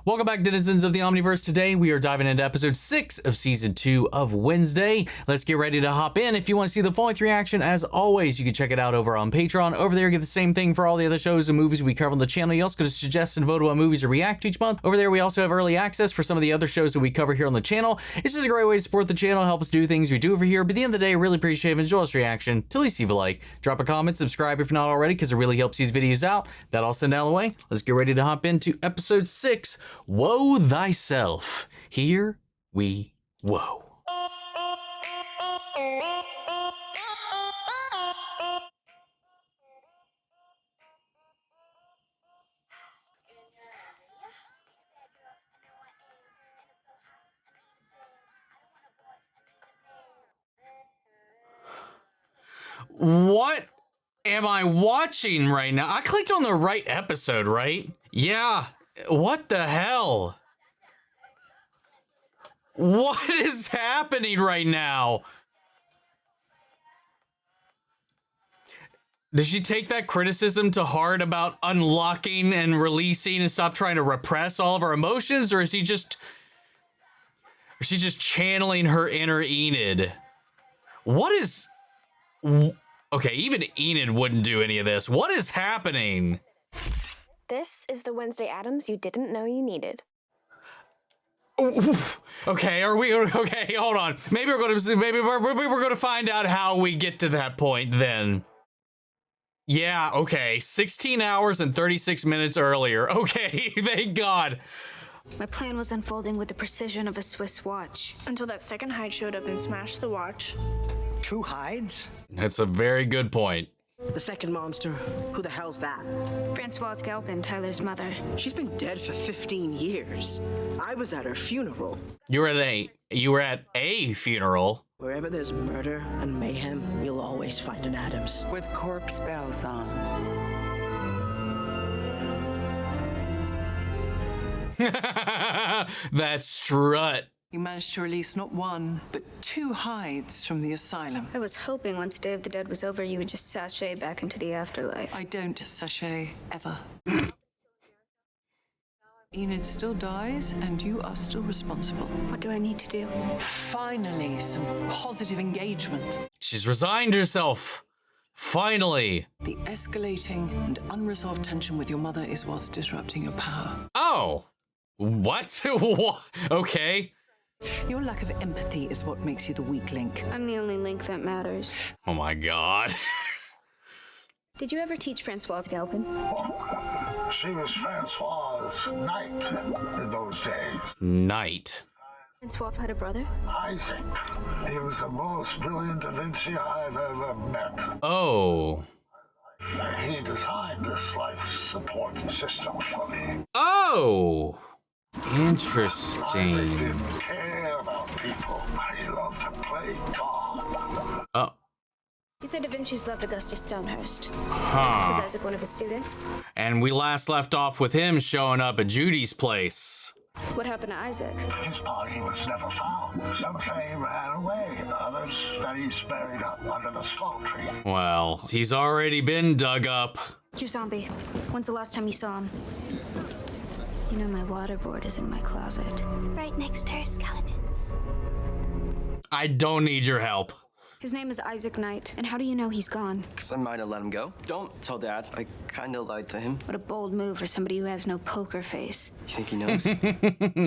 Welcome back, denizens of the Omniverse. Today we are diving into episode 6 of season 2 of Wednesday. Let's get ready to hop in. If you want to see the full length reaction, as always, you can check it out over on Patreon. Over there, you get the same thing for all the other shows and movies we cover on the channel. You also get to suggest and vote on movies to react to each month. Over there, we also have early access for some of the other shows that we cover here on the channel. It's just a great way to support the channel, help us do things we do over here. But at the end of the day, I really appreciate it. Enjoy this reaction. Till least leave a like, drop a comment, subscribe if you're not already, because it really helps these videos out. That all sent out of the way. Let's get ready to hop into episode 6, Woe Thyself. Here we woe. What am I watching right now? I clicked on the right episode, right? Yeah. What the hell? What is happening right now? Did she take that criticism to heart about unlocking and releasing and stop trying to repress all of her emotions? Or is she just channeling her inner Enid? What is... Okay, even Enid wouldn't do any of this. What is happening? This is the Wednesday Addams you didn't know you needed. Okay, are we okay? Hold on. Maybe we're going to find out how we get to that point then. Yeah, okay. 16 hours and 36 minutes earlier. Okay, thank God. My plan was unfolding with the precision of a Swiss watch. Until that second hide showed up and smashed the watch. 2 hides? That's a very good point. The second monster? Who the hell's that? Francoise Galpin, Tyler's mother. She's been dead for 15 years. I was at her funeral. You were at a funeral. Wherever there's murder and mayhem, you'll always find an Addams. With corpse bells on. That strut. You managed to release not 1, but 2 hides from the asylum. I was hoping once Day of the Dead was over, you would just sashay back into the afterlife. I don't sashay, ever. Enid still dies, and you are still responsible. What do I need to do? Finally, some positive engagement. She's resigned herself. Finally. The escalating and unresolved tension with your mother is what's disrupting your power. Oh. What? Okay. Your lack of empathy is what makes you the weak link. I'm the only link that matters. Oh my God. Did you ever teach Francoise Galpin? She was Francoise Knight in those days. Knight. Francoise had a brother? Isaac. He was the most brilliant Da Vinci I've ever met. Oh. He designed this life support system for me. Oh. Isaac Interesting. didn't care about people. He loved to play God. Oh. You said Da Vinci's loved Augustus Stonehurst. Was Huh. Isaac one of his students? And we last left off with him showing up at Judy's place. What happened to Isaac? His body was never found. Some say he ran away. Others that he's buried up under the skull tree. Well, he's already been dug up. You're zombie. When's the last time you saw him? You know my waterboard is in my closet. Right next to her skeletons. I don't need your help. His name is Isaac Knight. And how do you know he's gone? Because I might have let him go. Don't tell Dad. I kind of lied to him. What a bold move for somebody who has no poker face. You think he knows?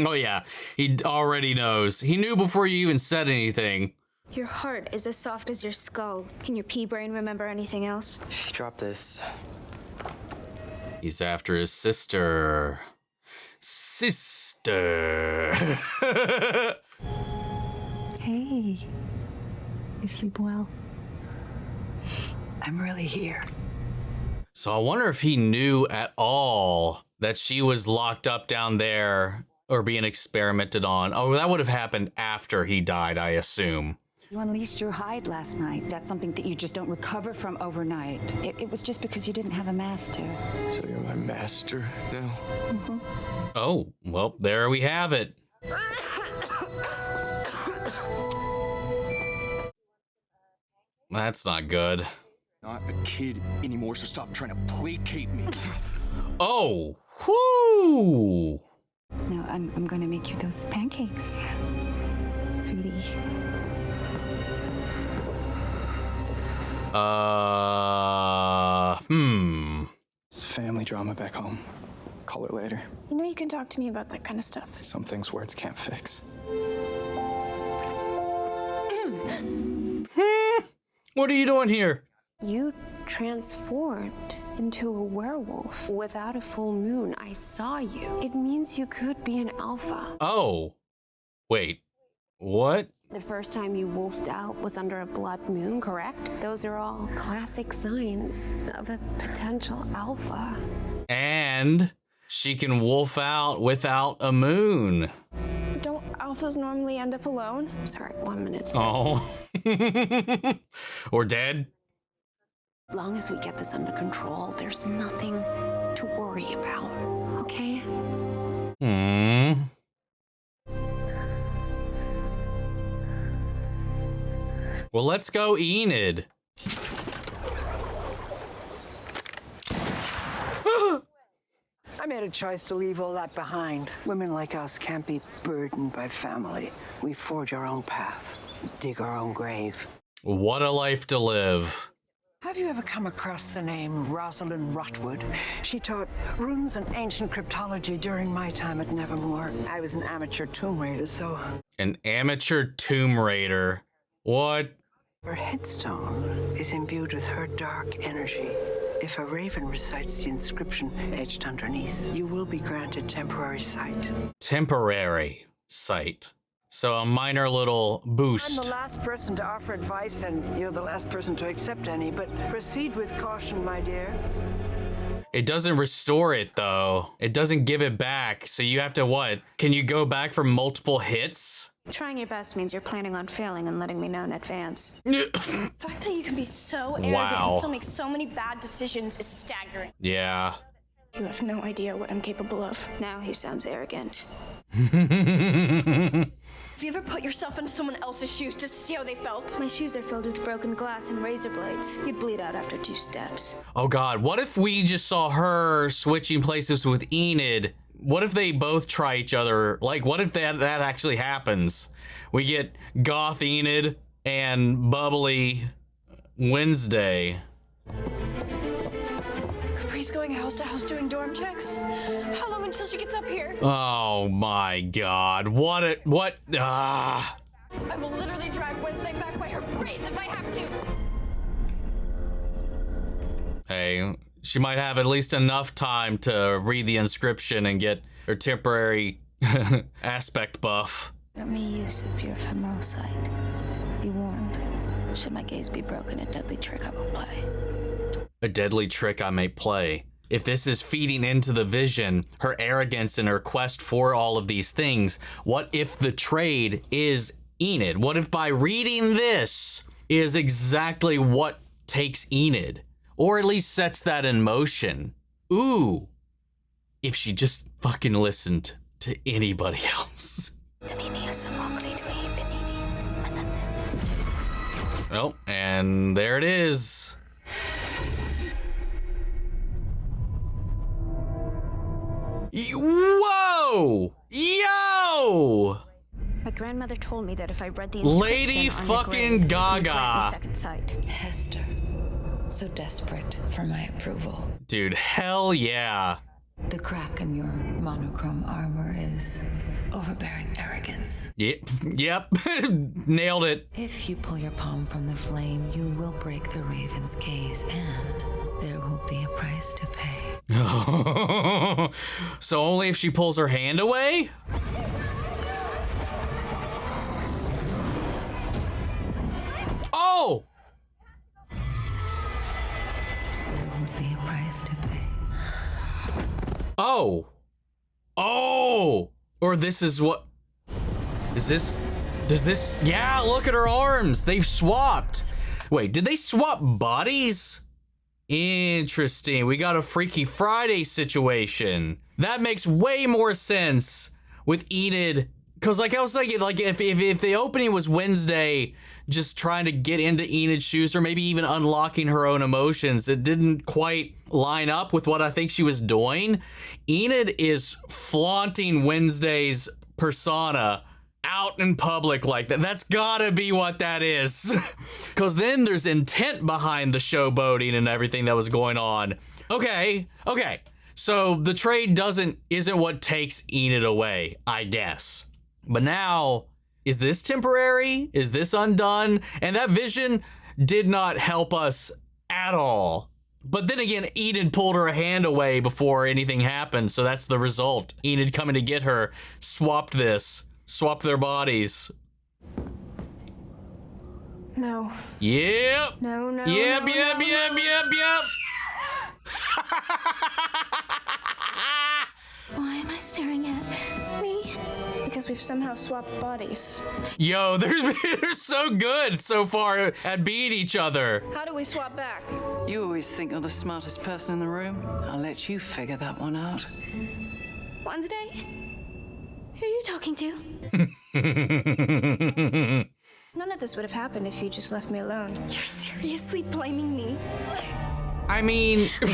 Oh yeah, he already knows. He knew before you even said anything. Your heart is as soft as your skull. Can your pea brain remember anything else? Drop this. He's after his sister. Sister. Hey. You sleep well? I'm really here. So I wonder if he knew at all that she was locked up down there or being experimented on. Oh, that would have happened after he died, I assume. You unleashed your hide last night. That's something that you just don't recover from overnight. It was just because you didn't have a master. So you're my master now? Oh, well, there we have it. That's not good. Not a kid anymore, so stop trying to placate me. Oh, whoo! I'm going to make you those pancakes, sweetie. It's family drama back home. Call her later. You know you can talk to me about that kind of stuff. Some things words can't fix. What are you doing here? You transformed into a werewolf without a full moon. I saw you. It means you could be an alpha. Oh. Wait. What? The first time you wolfed out was under a blood moon, correct? Those are all classic signs of a potential alpha. And she can wolf out without a moon. Don't alphas normally end up alone? Sorry, 1 minute. Oh. Or dead? As long as we get this under control, there's nothing to worry about, okay? Well, let's go Enid. I made a choice to leave all that behind. Women like us can't be burdened by family. We forge our own path, dig our own grave. What a life to live. Have you ever come across the name Rosalind Rotwood? She taught runes and ancient cryptology during my time at Nevermore. I was an amateur tomb raider, so... An amateur tomb raider. What? Her headstone is imbued with her dark energy. If a raven recites the inscription etched underneath, you will be granted temporary sight. Temporary sight. So a minor little boost. I'm the last person to offer advice, and you're the last person to accept any, but proceed with caution, my dear. It doesn't restore it, though. It doesn't give it back. So you have to what? Can you go back for multiple hits? Trying your best means you're planning on failing and letting me know in advance. The fact that you can be so arrogant Wow. and still make so many bad decisions is staggering. Yeah. You have no idea what I'm capable of. Now he sounds arrogant. Have you ever put yourself into someone else's shoes just to see how they felt? My shoes are filled with broken glass and razor blades. You'd bleed out after 2 steps. Oh God, what if we just saw her switching places with Enid? What if they both try each other? Like, what if that actually happens? We get goth Enid and bubbly Wednesday. Capri's going house to house doing dorm checks. How long until she gets up here? Oh my God, what? I will literally drive Wednesday back by her braids if I have to. Hey, she might have at least enough time to read the inscription and get her temporary aspect buff. Grant me use of your ephemeral sight. Be warned. Should my gaze be broken, a deadly trick I will play. A deadly trick I may play. If this is feeding into the vision, her arrogance and her quest for all of these things, what if the trade is Enid? What if by reading this is exactly what takes Enid? Or at least sets that in motion. Ooh. If she just fucking listened to anybody else. Oh, and there it is. Whoa! Yo! My grandmother told me that if I read the Lady inscription on fucking your grave, Gaga. you'd grant me second sight. Hester, so desperate for my approval. Dude, hell yeah. The crack in your monochrome armor is overbearing arrogance. Yep. Nailed it. If you pull your palm from the flame, you will break the raven's gaze, and there will be a price to pay. So only if she pulls her hand away? Oh! There will be a price to pay. Oh. Oh! Or this is what... Is this... Does this... Yeah, look at her arms. They've swapped. Wait, did they swap bodies? Interesting. We got a Freaky Friday situation. That makes way more sense with Enid Because like I was thinking, like if the opening was Wednesday just trying to get into Enid's shoes or maybe even unlocking her own emotions, it didn't quite line up with what I think she was doing. Enid is flaunting Wednesday's persona out in public like that. That's gotta be what that is. Because then there's intent behind the showboating and everything that was going on. Okay. So the trade isn't what takes Enid away, I guess. But now, is this temporary? Is this undone? And that vision did not help us at all. But then again, Enid pulled her hand away before anything happened, so that's the result. Enid coming to get her, swapped their bodies. No. Yep. No. Yep. Why am I staring at me? Because we've somehow swapped bodies. Yo, they're so good so far at beating each other. How do we swap back? You always think you're the smartest person in the room. I'll let you figure that one out. Wednesday? Who are you talking to? None of this would have happened if you just left me alone. You're seriously blaming me? I mean... Cold,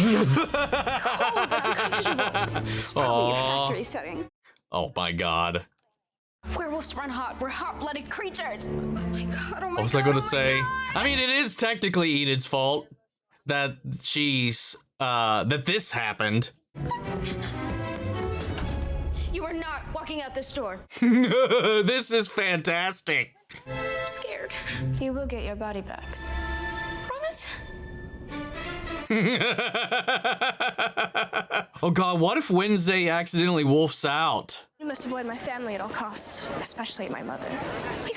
uncomfortable. It's probably a factory setting. Oh my god. Werewolves run hot. We're hot-blooded creatures. Oh my god, What was I going to say? I mean, it is technically Enid's fault that that this happened. You are not walking out this door. This is fantastic. I'm scared. You will get your body back. Promise? Oh god, what if Wednesday accidentally wolfs out? You must avoid my family at all costs, especially my mother.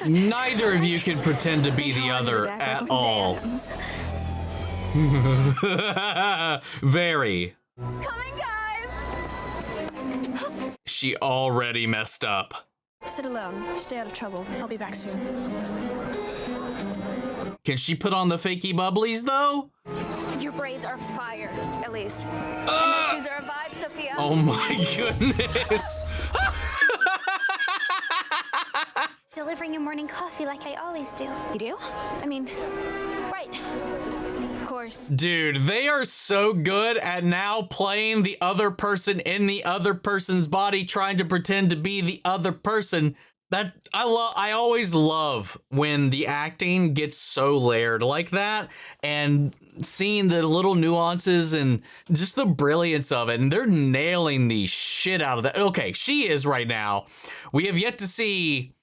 Neither of you can pretend to be the other at all. Very. Coming, guys! She already messed up. Sit alone. Stay out of trouble. I'll be back soon. Can she put on the fakey bubblies though? Your braids are fire, Elise. And your shoes are a vibe, Sophia. Oh my goodness. Delivering your morning coffee like I always do. You do? I mean, right. Of course. Dude, they are so good at now playing the other person in the other person's body, trying to pretend to be the other person. That I always love when the acting gets so layered like that, and seeing the little nuances and just the brilliance of it, and they're nailing the shit out of that. Okay, she is right now. We have yet to see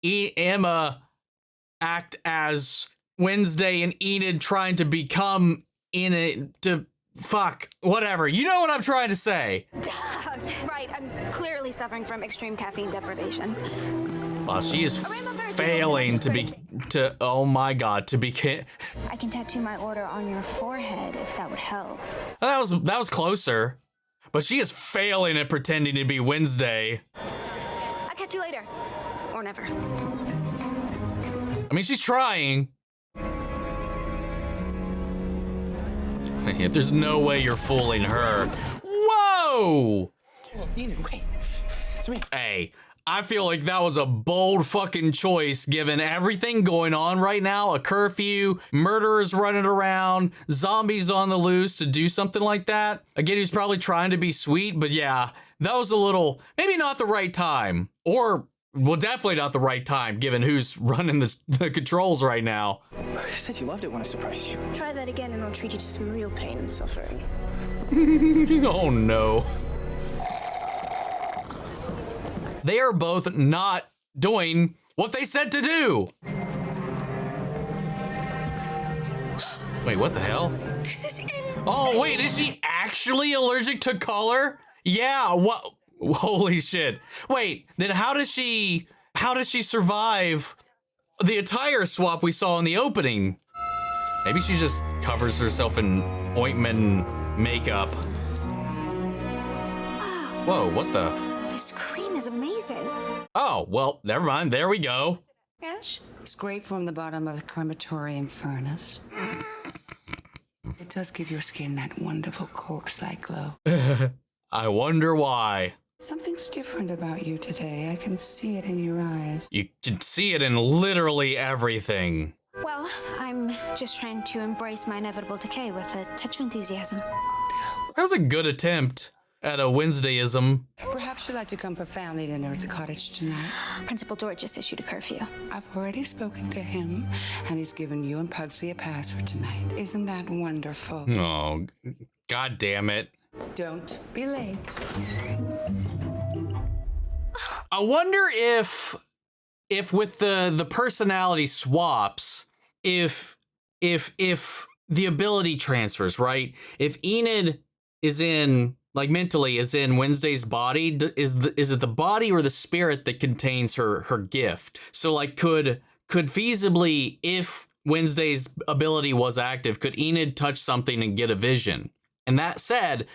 Emma act as Wednesday and Enid trying to become whatever. You know what I'm trying to say. Right, I'm clearly suffering from extreme caffeine deprivation. Well, she is failing oh my god, to be. I can tattoo my order on your forehead if that would help. That was closer, but she is failing at pretending to be Wednesday. I'll catch you later, or never. I mean, she's trying. There's no way you're fooling her. Whoa! Enid, wait. It's me. Hey, I feel like that was a bold fucking choice given everything going on right now. A curfew, murderers running around, zombies on the loose, to do something like that. Again, he was probably trying to be sweet, but yeah, that was a little, maybe not the right time. Or, well, definitely not the right time given who's running the controls right now. You said you loved it when I surprised you. Try that again and I'll treat you to some real pain and suffering. Oh no. They are both not doing what they said to do. Wait, what the hell? This is insane. Oh, wait, is she actually allergic to color? Yeah, what? Holy shit. Wait, then how does she survive the attire swap we saw in the opening? Maybe she just covers herself in ointment and makeup. Whoa, what the? This cream is amazing. Oh, well, never mind. There we go. Ash? Scrape from the bottom of the crematorium furnace. It does give your skin that wonderful corpse-like glow. I wonder why. Something's different about you today. I can see it in your eyes. You can see it in literally everything. Well, I'm just trying to embrace my inevitable decay with a touch of enthusiasm. That was a good attempt at a Wednesdayism. Perhaps you'd like to come for family dinner at the cottage tonight. Principal George just issued a curfew. I've already spoken to him, and he's given you and Pugsley a pass for tonight. Isn't that wonderful? Oh, god damn it. Don't be late. I wonder if with the personality swaps, if the ability transfers, right? If Enid is in, like, mentally is in Wednesday's body, is it the body or the spirit that contains her gift? So, like, could feasibly, if Wednesday's ability was active, could Enid touch something and get a vision? And that said,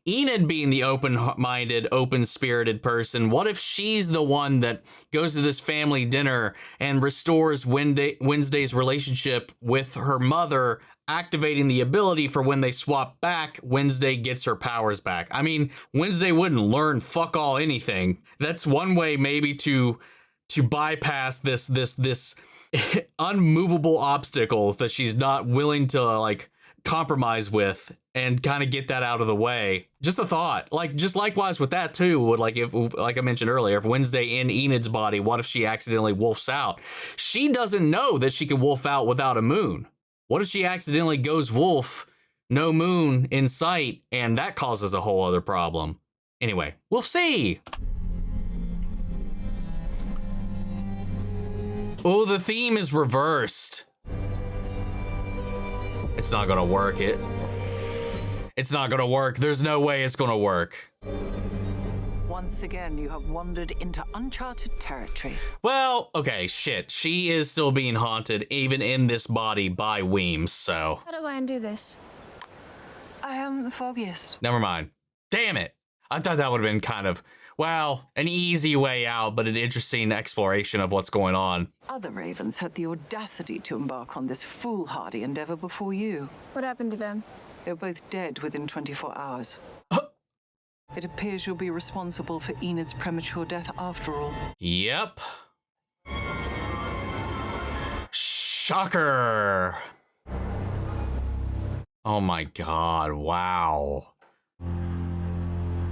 Enid being the open-minded, open-spirited person, what if she's the one that goes to this family dinner and restores Wednesday's relationship with her mother, activating the ability for when they swap back, Wednesday gets her powers back? I mean, Wednesday wouldn't learn fuck all anything. That's one way maybe to bypass this unmovable obstacles that she's not willing to, like, compromise with, and kind of get that out of the way. Just a thought. Like, just likewise with that too, would, like, if, like I mentioned earlier, if Wednesday in Enid's body, what if she accidentally wolfs out? She doesn't know that she can wolf out without a moon. What if she accidentally goes wolf, no moon in sight, and that causes a whole other problem? Anyway, we'll see. Oh, the theme is reversed. It's not gonna work. It's not gonna work. There's no way it's gonna work. Once again, you have wandered into uncharted territory. Well, okay, shit. She is still being haunted, even in this body, by Weems, so. How do I undo this? I am the foggiest. Never mind. Damn it. I thought that would have been kind of, well, an easy way out, but an interesting exploration of what's going on. Other ravens had the audacity to embark on this foolhardy endeavor before you. What happened to them? They were both dead within 24 hours. It appears you'll be responsible for Enid's premature death after all. Yep. Shocker. Oh my god, wow.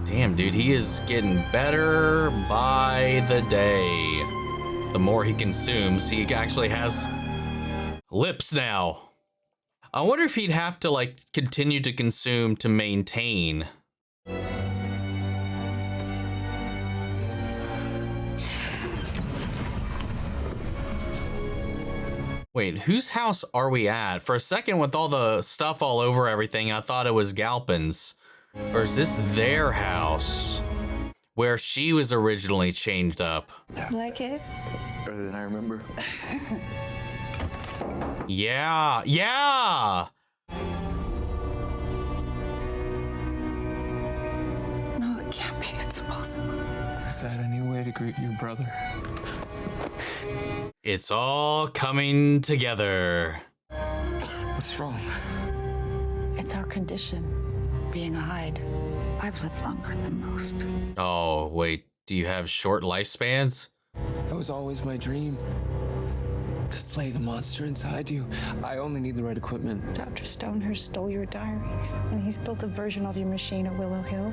Damn, dude, he is getting better by the day. The more he consumes, he actually has lips now. I wonder if he'd have to, like, continue to consume to maintain. Wait, whose house are we at? For a second, with all the stuff all over everything, I thought it was Galpin's. Or is this their house? Where she was originally chained up. Like it? Better than I remember. Yeah, yeah! No, it can't be. It's impossible. Is that any way to greet your brother? It's all coming together. What's wrong? It's our condition, being a Hyde. I've lived longer than most. Oh, wait, do you have short lifespans? That was always my dream. To slay the monster inside you. I only need the right equipment. Dr. Stonehurst stole your diaries, and he's built a version of your machine at Willow Hill.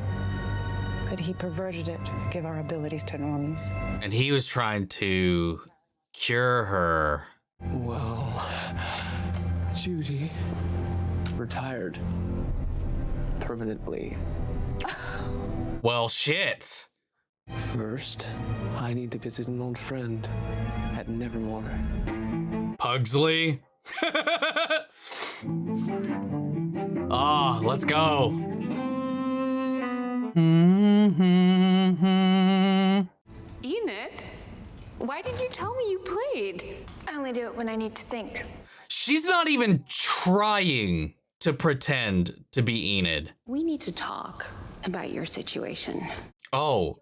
But he perverted it to give our abilities to normies. And he was trying to cure her. Well, Judy retired permanently. Well, shit. First, I need to visit an old friend at Nevermore. Pugsley? Ah, let's go. Enid, why did you tell me you played? I only do it when I need to think. She's not even trying to pretend to be Enid. We need to talk about your situation. Oh.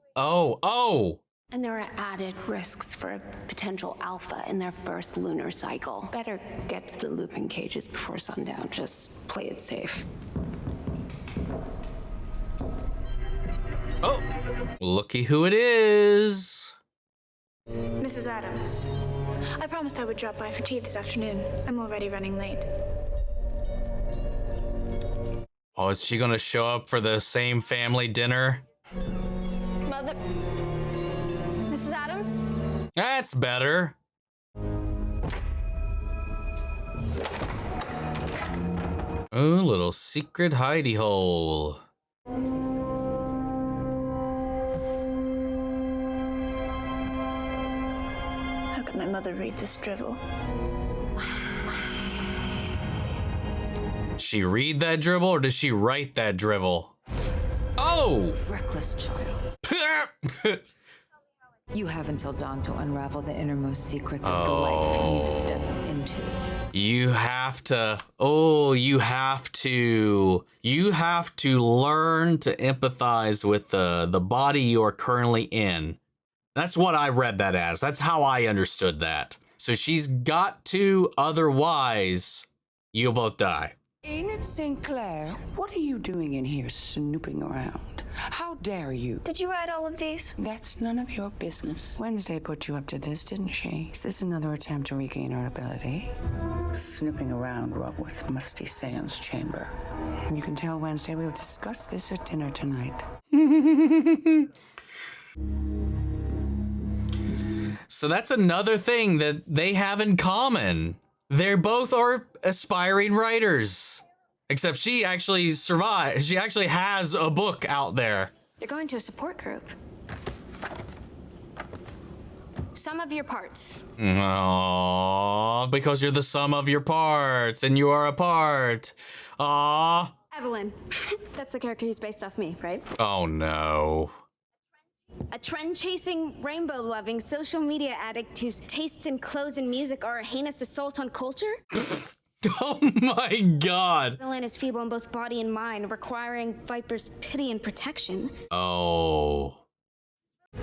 And there are added risks for a potential alpha in their first lunar cycle. Better get to the looping cages before sundown. Just play it safe. Oh, looky who it is. Mrs. Adams, I promised I would drop by for tea this afternoon. I'm already running late. Oh, is she gonna show up for the same family dinner? Mother. Mrs. Adams? That's better. Oh, little secret hidey hole. How could my mother read this drivel? Did she read that dribble or did she write that drivel? Oh! Reckless child. You have until dawn to unravel the innermost secrets of the life you've stepped into. You have to learn to empathize with the body you are currently in. That's what I read that as. That's how I understood that. So she's got to, otherwise you'll both die. Enid Sinclair, what are you doing in here snooping around? How dare you? Did you write all of these? That's none of your business. Wednesday put you up to this, didn't she? Is this another attempt to regain her ability? Snooping around Rockwood's musty seance chamber. You can tell Wednesday we'll discuss this at dinner tonight. So that's another thing that they have in common. They both are aspiring writers. Except she actually survived. She actually has a book out there. You're going to a support group. Sum of your parts. Aww, because you're the sum of your parts and you are a part. Aww. Evelyn. That's the character who's based off me, right? Oh no. A trend-chasing, rainbow-loving social media addict whose tastes in clothes and music are a heinous assault on culture? Oh my god. Evelyn is feeble in both body and mind, requiring Viper's pity and protection. Oh.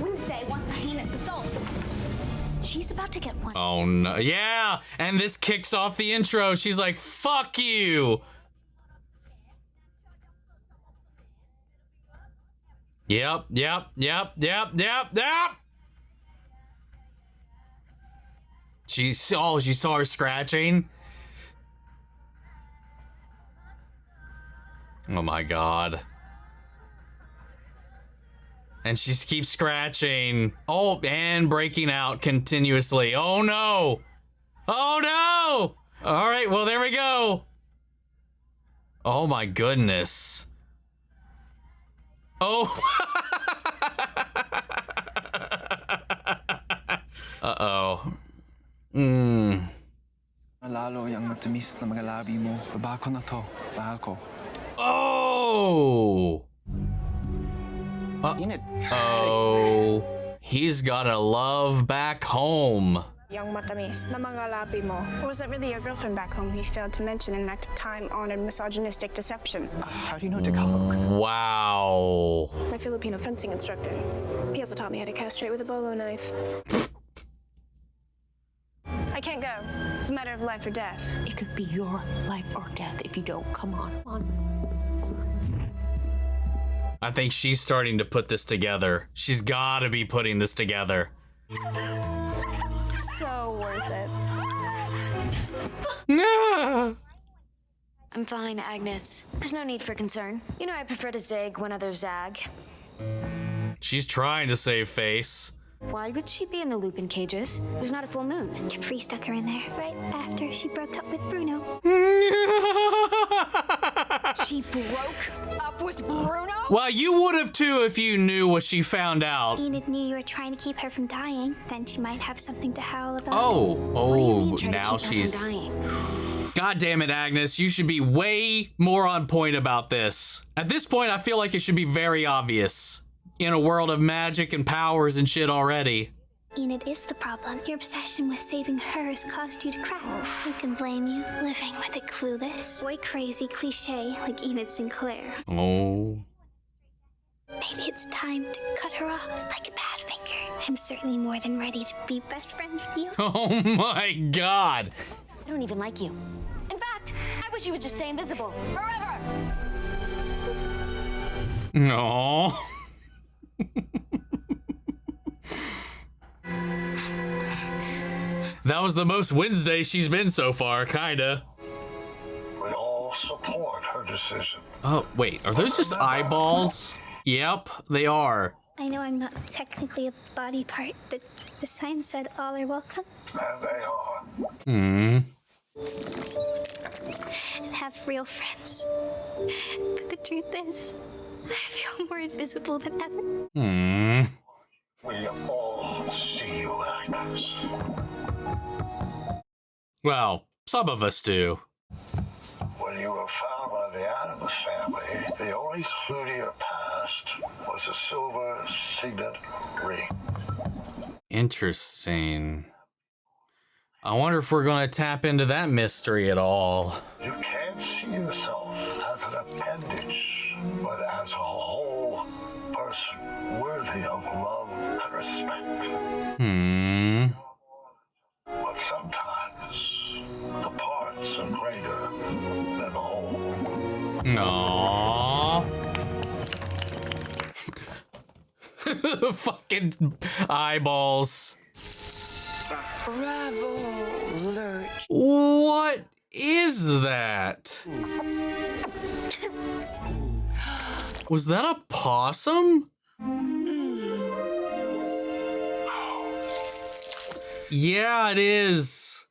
Wednesday wants a heinous assault. She's about to get one. Oh no. Yeah, and this kicks off the intro. She's like, fuck you. Yep. She saw her scratching. Oh my god. And she keeps scratching. Oh, and breaking out continuously. Oh no. Oh no. All right, well, there we go. Oh my goodness. Oh. Uh-oh. Lalo yung matamis na mga labi mo. Baba ko na to. Mahal ko. Oh. Oh. He's got a love back home. Young matamis na mga labi mo. Was that really your girlfriend back home he failed to mention in an act of time-honored misogynistic deception? How do you know Tagalog? Wow. My Filipino fencing instructor. He also taught me how to castrate with a bolo knife. I can't go. It's a matter of life or death. It could be your life or death if you don't. Come on. I think she's starting to put this together. She's got to be putting this together. So worth it. No. I'm fine, Agnes. There's no need for concern. You know I prefer to zig when others zag. She's trying to save face. Why would she be in the Lupin cages? There's not a full moon. Capri stuck her in there right after she broke up with Bruno. She broke up with Bruno? Well, you would have too if you knew what she found out. Enid knew you were trying to keep her from dying. Then she might have something to howl about. Oh, now she's... God damn it, Agnes. You should be way more on point about this. At this point, I feel like it should be very obvious. In a world of magic and powers and shit already. Enid is the problem. Your obsession with saving her has caused you to crack. Who can blame you? Living with a clueless, boy crazy cliche like Enid Sinclair. Oh. Maybe it's time to cut her off like a Badfinger. I'm certainly more than ready to be best friends with you. Oh my god. I don't even like you. In fact, I wish you would just stay invisible forever. No. That was the most Wednesday she's been so far, kinda. We all support her decision. Oh, wait, are those just eyeballs? Yep, they are. I know I'm not technically a body part, but the sign said all are welcome. And they are. And have real friends. But the truth is, I feel more invisible than ever. We all see you, Agnes. Well, some of us do. When you were found by the Adams family, the only clue to your past was a silver signet ring. Interesting. I wonder if we're going to tap into that mystery at all. You can't see yourself as an appendage, but as a whole person worthy of love and respect. But sometimes the parts are greater than the whole. Aww. Fucking eyeballs. Bravo, Lurch. What is that? Was that a possum? Yeah, it is.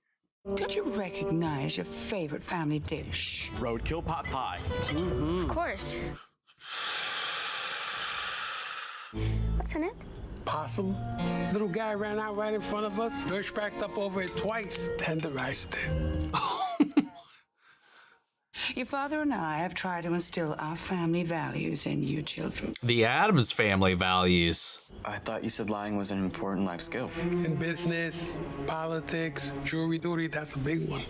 Did you recognize your favorite family dish? Roadkill pot pie. Of course. What's in it? Possum. Little guy ran out right in front of us. Lurch backed up over it twice. Tenderized it. Your father and I have tried to instill our family values in you children. The Addams family values. I thought you said lying was an important life skill. In business, politics, jury duty, that's a big one.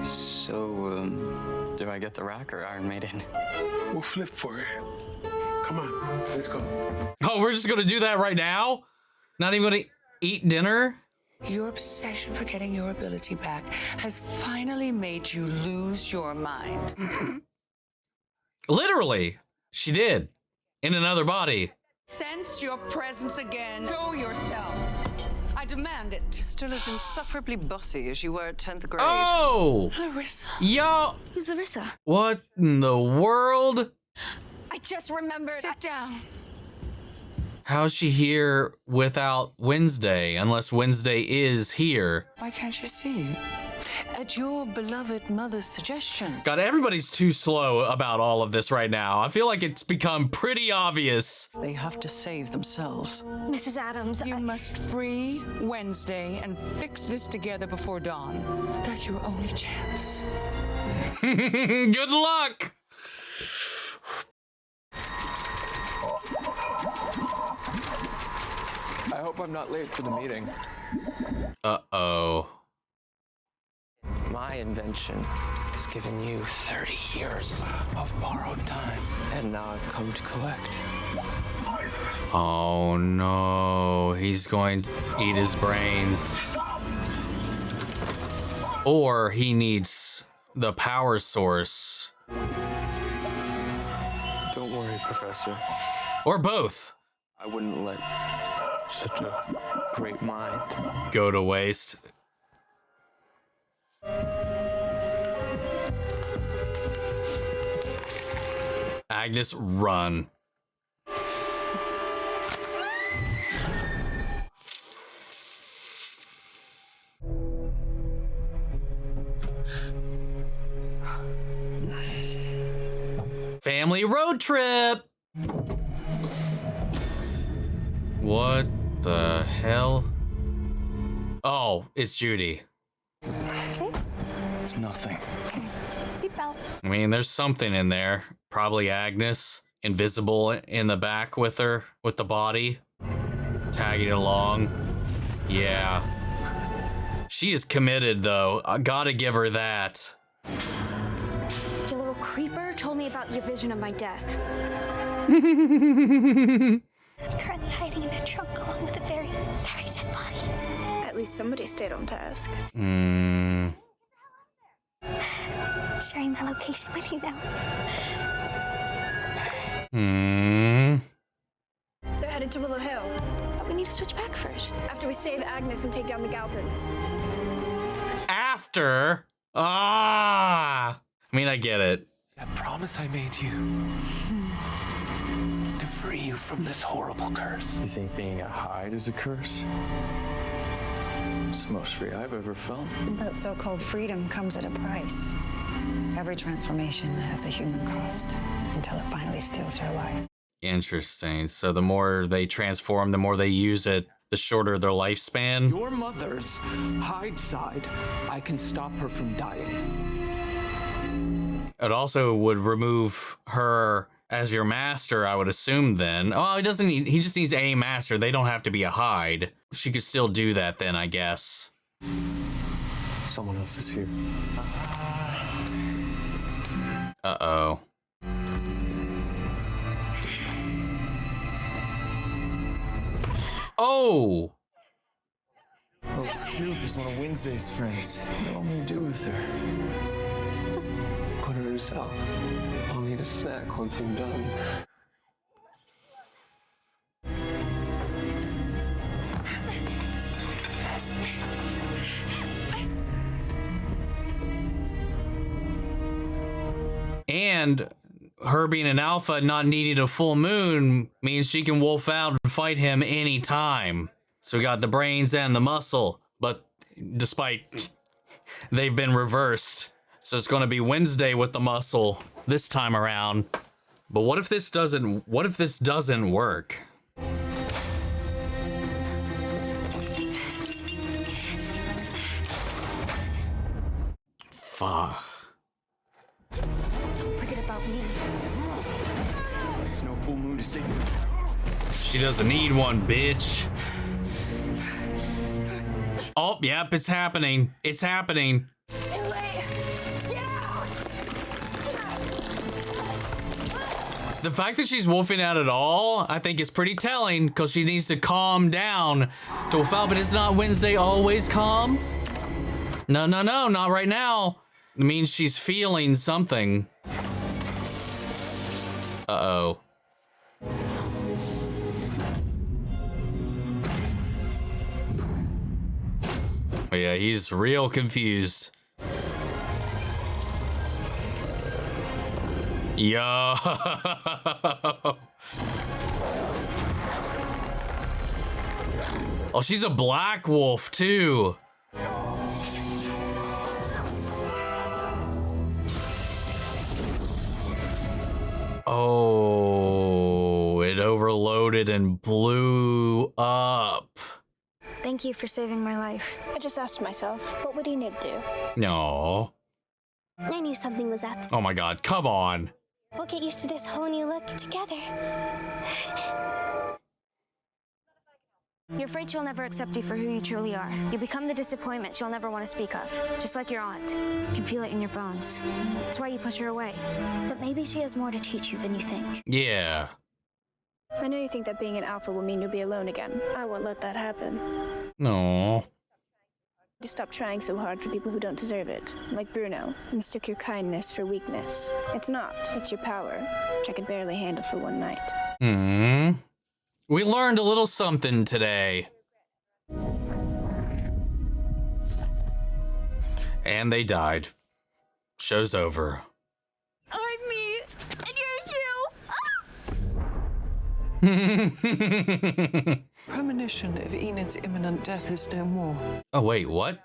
So, do I get the Rock or Iron Maiden? We'll flip for it. Come on, let's go. Oh, we're just gonna do that right now? Not even gonna eat dinner? Your obsession for getting your ability back has finally made you lose your mind. Literally, she did. In another body. Sense your presence again. Show yourself. I demand it. Still as insufferably bossy as you were at 10th grade. Oh! Larissa. Yo! Who's Larissa? What in the world? I just remembered. Sit down. How's she here without Wednesday, unless Wednesday is here? Why can't you see? At your beloved mother's suggestion. God, everybody's too slow about all of this right now. I feel like it's become pretty obvious. They have to save themselves. Mrs. Adams, You must free Wednesday and fix this together before dawn. That's your only chance. Good luck! I hope I'm not late for the meeting. Uh-oh. My invention is giving you 30 years of borrowed time. And now I've come to collect. Oh no, he's going to eat his brains. Or he needs the power source. Don't worry, Professor. Or both. I wouldn't let such a great mind go to waste. Agnes, run. Family road trip. What the hell? Oh, it's Judy. Okay. It's nothing. Okay. Seatbelts. I mean, there's something in there. Probably Agnes, invisible in the back with her, with the body, tagging along. Yeah. She is committed, though. I gotta give her that. Your little creeper told me about your vision of my death. I'm currently hiding in that trunk along with a very, very dead body. At least somebody stayed on task. Sharing my location with you now. They're headed to Willow Hill. But we need to switch back first. After we save Agnes and take down the Albans. After? I mean, I get it. That promise I made you. To free you from this horrible curse. You think being a Hyde is a curse? It's the most free I've ever felt. But so-called freedom comes at a price. Every transformation has a human cost until it finally steals your life. Interesting. So the more they transform, the more they use it, the shorter their lifespan. Your mother's Hyde side, I can stop her from dying. It also would remove her as your master, I would assume then. Oh, he doesn't need, he just needs a master. They don't have to be a Hyde. She could still do that then, I guess. Someone else is here. Uh-oh. Oh! Oh, Snoop is one of Wednesday's friends. What do you want me to do with her? Put her in a cell. I'll need a snack once I'm done. And her being an alpha, not needing a full moon, means she can wolf out and fight him anytime. So we got the brains and the muscle, but despite they've been reversed. So it's going to be Wednesday with the muscle this time around. But what if this doesn't work? Fuck. Don't forget about me. There's no full moon to save you. She doesn't need one, bitch. Oh, yep, it's happening. It's happening. Too late. Get out. The fact that she's wolfing out at all, I think is pretty telling, because she needs to calm down to wolf out, but it's not Wednesday always calm? No, not right now. It means she's feeling something. Uh-oh. Oh yeah, he's real confused. Yo. Oh, she's a black wolf too. Oh, it overloaded and blew up. Thank you for saving my life. I just asked myself, what would Enid do? No. I knew something was up. Oh my god, come on. We'll get used to this whole new look together. You're afraid she'll never accept you for who you truly are. You become the disappointment she'll never want to speak of. Just like your aunt. You can feel it in your bones. That's why you push her away. But maybe she has more to teach you than you think. Yeah. I know you think that being an alpha will mean you'll be alone again. I won't let that happen. No. Just stop trying so hard for people who don't deserve it. Like Bruno, who mistook your kindness for weakness. It's not. It's your power, which I could barely handle for one night. We learned a little something today. And they died. Show's over. I'm me, and you're you. Premonition of Enid's imminent death is no more. Oh, wait, what?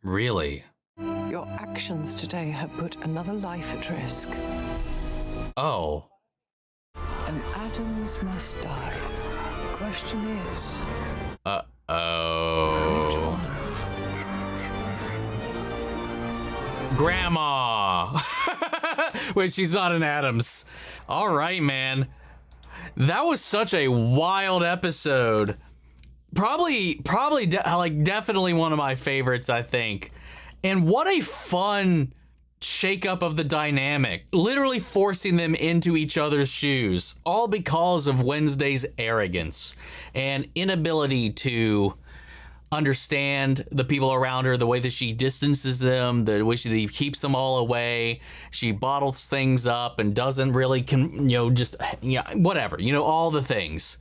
Really? Your actions today have put another life at risk. Oh. And Adams must die. The question is... Uh-oh. Grandma! Wait, she's not an Adams. All right, man. That was such a wild episode. Definitely one of my favorites, I think. And what a fun shakeup of the dynamic. Literally forcing them into each other's shoes. All because of Wednesday's arrogance and inability to understand the people around her, the way that she distances them, the way she keeps them all away. She bottles things up and doesn't really, whatever, all the things.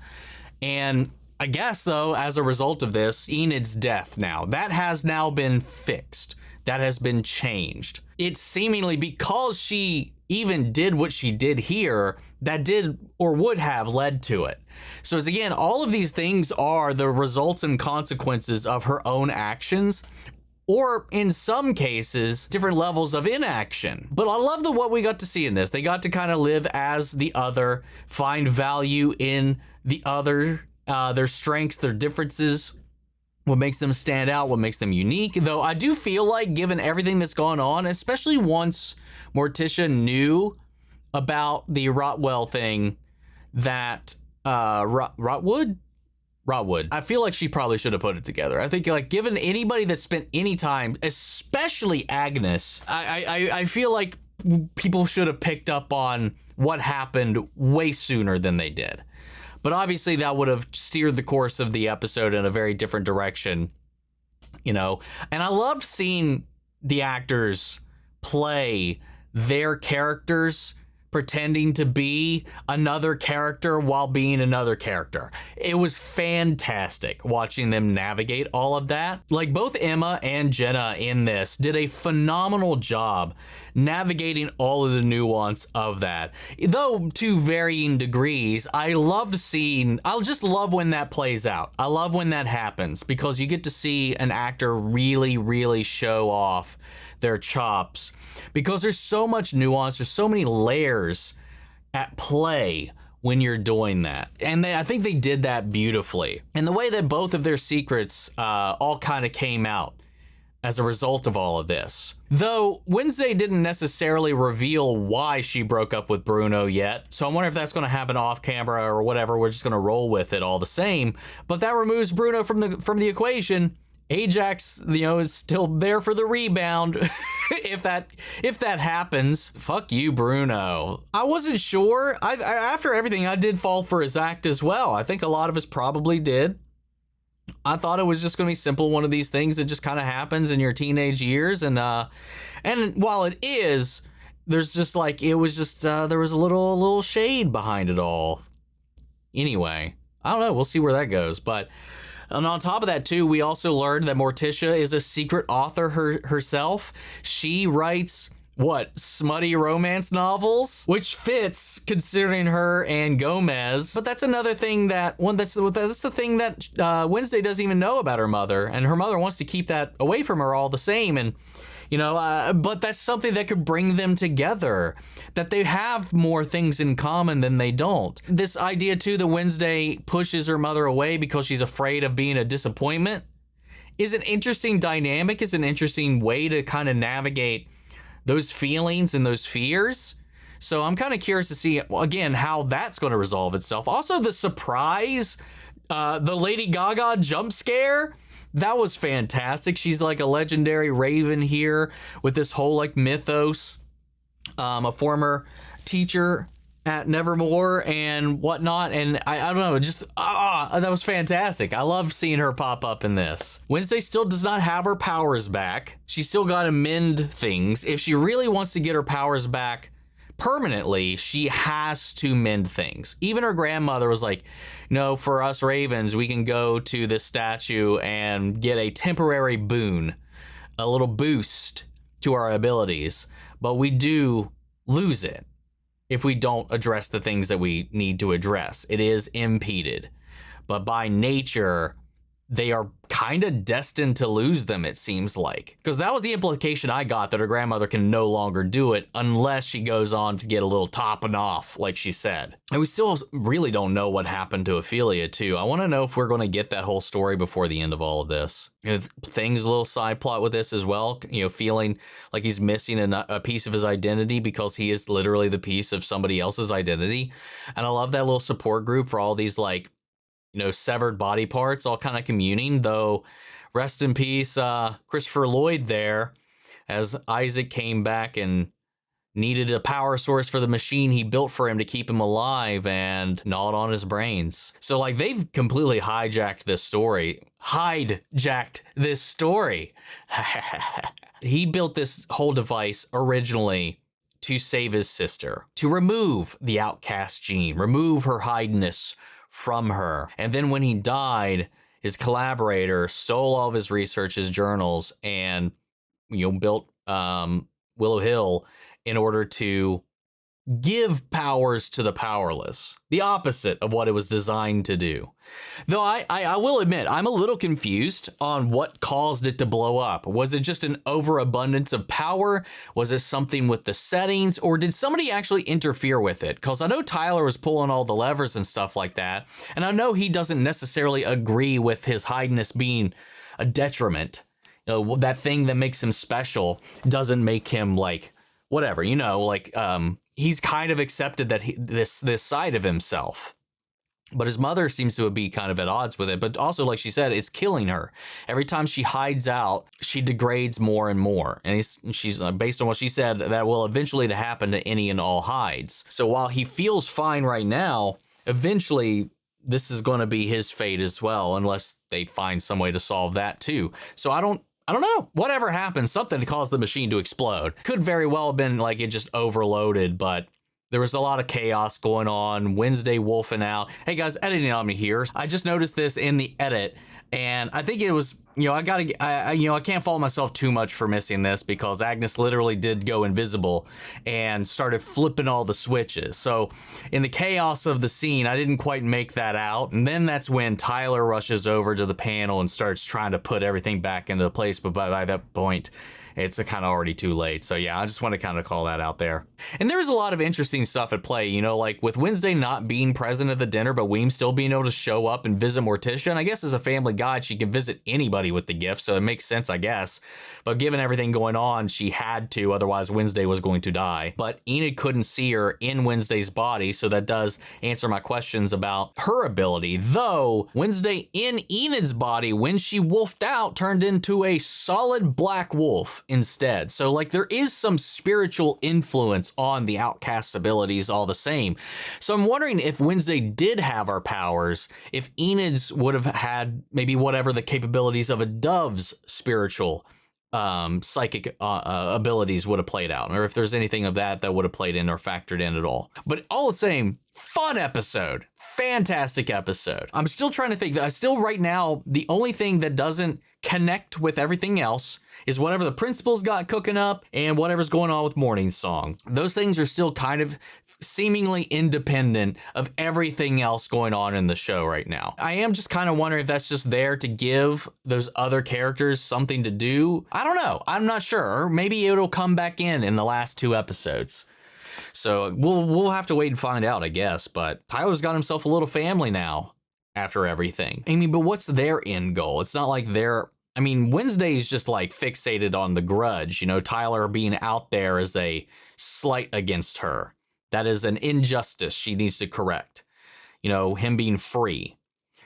And I guess, though, as a result of this, Enid's death now, that has now been fixed. That has been changed. It's seemingly because she even did what she did here, that did or would have led to it. So as again, all of these things are the results and consequences of her own actions, or in some cases, different levels of inaction. But I love what we got to see in this. They got to kind of live as the other, find value in the other, their strengths, their differences, what makes them stand out, what makes them unique. Though I do feel like, given everything that's gone on, especially once Morticia knew about the Rotwell thing, that Rotwood, I feel like she probably should have put it together. I think, like, given anybody that spent any time, especially Agnes, I feel like people should have picked up on what happened way sooner than they did. But obviously that would have steered the course of the episode in a very different direction, And I loved seeing the actors play their characters, pretending to be another character while being another character. It was fantastic watching them navigate all of that. Like, both Emma and Jenna in this did a phenomenal job navigating all of the nuance of that, though to varying degrees. I just love when that plays out. I love when that happens, because you get to see an actor really, really show off their chops, because there's so much nuance, there's so many layers at play when you're doing that. And I think they did that beautifully. And the way that both of their secrets all kind of came out as a result of all of this. Though Wednesday didn't necessarily reveal why she broke up with Bruno yet, so I wonder if that's going to happen off camera or whatever. We're just going to roll with it all the same. But that removes Bruno from the equation. Ajax, is still there for the rebound. if that happens. Fuck you, Bruno. I wasn't sure. After everything, I did fall for his act as well. I think a lot of us probably did. I thought it was just going to be simple, one of these things that just kind of happens in your teenage years, and while it is, there's just like, it was just there was a little shade behind it all. Anyway, I don't know. We'll see where that goes, but. And on top of that, too, we also learned that Morticia is a secret author herself. She writes, smutty romance novels? Which fits, considering her and Gomez. But that's another thing that's the thing that Wednesday doesn't even know about her mother. And her mother wants to keep that away from her all the same. And, but that's something that could bring them together. That they have more things in common than they don't. This idea, too, that Wednesday pushes her mother away because she's afraid of being a disappointment is an interesting dynamic, is an interesting way to kind of navigate those feelings and those fears. So I'm kind of curious to see, again, how that's going to resolve itself. Also, the surprise, the Lady Gaga jump scare, that was fantastic. She's like a legendary raven here with this whole like mythos, a former teacher at Nevermore and whatnot. And I don't know, just, that was fantastic. I love seeing her pop up in this. Wednesday still does not have her powers back. She's still got to mend things. If she really wants to get her powers back permanently, she has to mend things. Even her grandmother was like, no, for us ravens, we can go to this statue and get a temporary boon, a little boost to our abilities, but we do lose it if we don't address the things that we need to address. It is impeded, but by nature, they are kind of destined to lose them, it seems like. Because that was the implication I got, that her grandmother can no longer do it unless she goes on to get a little topping off, like she said. And we still really don't know what happened to Ophelia, too. I want to know if we're going to get that whole story before the end of all of this. Things, a little side plot with this as well, feeling like he's missing a piece of his identity because he is literally the piece of somebody else's identity. And I love that little support group for all these, like, severed body parts all kind of communing, though rest in peace, Christopher Lloyd there, as Isaac came back and needed a power source for the machine he built for him to keep him alive and gnawed on his brains. So like they've completely hijacked this story, hijacked this story. He built this whole device originally to save his sister, to remove the outcast gene, remove her hidenness from her. And then when he died, his collaborator stole all of his research, his journals, and built Willow Hill in order to give powers to the powerless, the opposite of what it was designed to do. Though I will admit, I'm a little confused on what caused it to blow up. Was it just an overabundance of power? Was it something with the settings? Or did somebody actually interfere with it? Because I know Tyler was pulling all the levers and stuff like that, and I know he doesn't necessarily agree with his hidenness being a detriment. That thing that makes him special doesn't make him like whatever, he's kind of accepted that this side of himself. But his mother seems to be kind of at odds with it. But also, like she said, it's killing her. Every time she hides out, she degrades more and more. And she's based on what she said, that will eventually happen to any and all hides. So while he feels fine right now, eventually this is going to be his fate as well, unless they find some way to solve that too. So I don't know. Whatever happened, something caused the machine to explode. Could very well have been like it just overloaded, but there was a lot of chaos going on. Wednesday wolfing out. Hey guys, editing on me here. I just noticed this in the edit, and I think it was, I can't fault myself too much for missing this, because Agnes literally did go invisible and started flipping all the switches. So in the chaos of the scene, I didn't quite make that out. And then that's when Tyler rushes over to the panel and starts trying to put everything back into place. But by that point, it's kind of already too late. So yeah, I just want to kind of call that out there. And there was a lot of interesting stuff at play, like with Wednesday not being present at the dinner, but Weem still being able to show up and visit Morticia. And I guess as a family guide, she can visit anybody with the gift, so it makes sense, I guess. But given everything going on, she had to, otherwise Wednesday was going to die. But Enid couldn't see her in Wednesday's body, so that does answer my questions about her ability. Though Wednesday in Enid's body, when she wolfed out, turned into a solid black wolf instead. So like there is some spiritual influence on the outcast abilities all the same. So I'm wondering if Wednesday did have our powers, if Enid's would have had maybe whatever the capabilities of a dove's spiritual psychic abilities would have played out, or if there's anything of that would have played in or factored in at all. But all the same, fun episode, fantastic episode. I'm still trying to think. Right now, the only thing that doesn't connect with everything else is whatever the principal's got cooking up and whatever's going on with Morning Song. Those things are still kind of seemingly independent of everything else going on in the show right now. I am just kind of wondering if that's just there to give those other characters something to do. I don't know. I'm not sure. Maybe it'll come back in the last 2 episodes. So we'll have to wait and find out, I guess. But Tyler's got himself a little family now after everything. I mean, but what's their end goal? It's not like Wednesday's just like fixated on the grudge. Tyler being out there is a slight against her. That is an injustice she needs to correct. Him being free.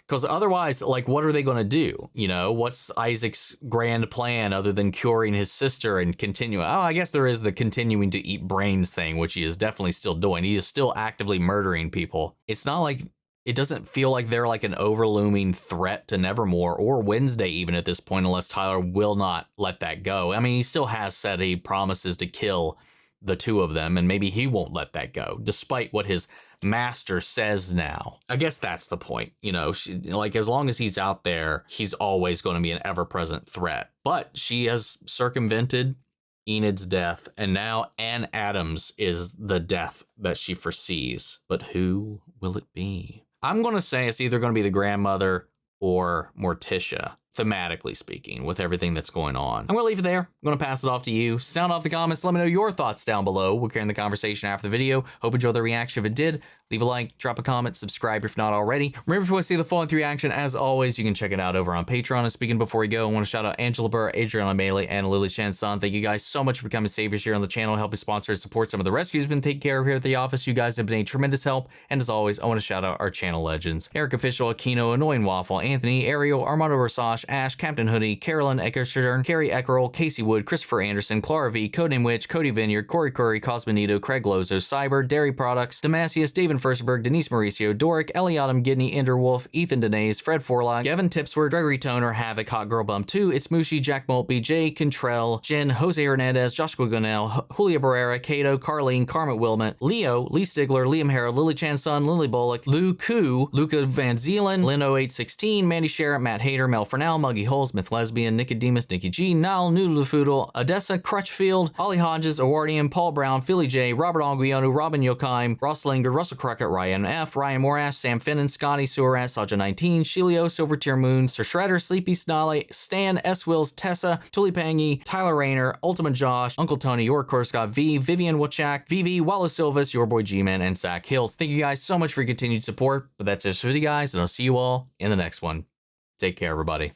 Because otherwise, like, what are they going to do? What's Isaac's grand plan other than curing his sister and continuing? Oh, I guess there is the continuing to eat brains thing, which he is definitely still doing. He is still actively murdering people. It's not like, it doesn't feel like they're like an overlooming threat to Nevermore or Wednesday even at this point, unless Tyler will not let that go. I mean, he still has said he promises to kill the 2 of them, and maybe he won't let that go, despite what his master says now. I guess that's the point. As long as he's out there, he's always going to be an ever-present threat. But she has circumvented Enid's death, and now Ann Adams is the death that she foresees. But who will it be? I'm going to say it's either going to be the grandmother or Morticia, thematically speaking, with everything that's going on. I'm going to leave it there. I'm going to pass it off to you. Sound off the comments. Let me know your thoughts down below. We'll carry in the conversation after the video. Hope you enjoyed the reaction. If it did, leave a like, drop a comment, subscribe if not already. Remember, if you want to see the full length reaction, as always, you can check it out over on Patreon. And speaking before we go, I want to shout out Angela Burr, Adriana Maley, and Lily Shanson. Thank you guys so much for becoming saviors here on the channel, helping sponsor and support some of the rescues we've been taking care of here at the office. You guys have been a tremendous help. And as always, I want to shout out our channel legends: Eric Official, Aquino, Annoying Waffle, Anthony, Ariel, Armando Rosage, Ash, Captain Hoodie, Carolyn Eckerstern, Carrie Eckerl, Casey Wood, Christopher Anderson, Clara V, Codename Witch, Cody Vineyard, Corey Curry, Cosmonito, Craig Lozo, Cyber, Dairy Products, Damasius, David Furstenberg, Denise Mauricio, Doric, Eliottom, Gidney, Inderwolf, Ethan Denez, Fred Forlock, Gavin Tipsworth, Gregory Toner, Havoc, Hot Girl Bum 2, It's Mushy, Jack Maltby, Jay Contrell, Jen, Jose Hernandez, Joshua Gonell, Julia Barrera, Cato, Carlene, Carmet Wilmot, Leo, Lee Stigler, Liam Harrow, Lily Chan Sun, Lily Bullock, Lou Koo, Luca Van Zeelen, Lino816, Mandy Sherritt, Matt Hayter, Mel Fernell, Muggy Holes, Myth Lesbian, Nicodemus, Nikki G, Niall, Noodle Foodle, Odessa, Crutchfield, Holly Hodges, Awardian, Paul Brown, Philly J, Robert Aguiano, Robin Yokheim, Ross Linger, Russell Crockett, Ryan F, Ryan Morass, Sam Finnan, Scotty, Suarez, Saja 19, Shilio, Silvertier Moon, Sir Shredder, Sleepy Snolly, Stan, S. Wills, Tessa, Tully Pangy, Tyler Rayner, Ultimate Josh, Uncle Tony, York Scott V, Vivian Wachak, Vivi, Wallace Silvis, Your Boy G-Man, and Zach Hills. Thank you guys so much for your continued support, but that's it for the guys, and I'll see you all in the next one. Take care, everybody.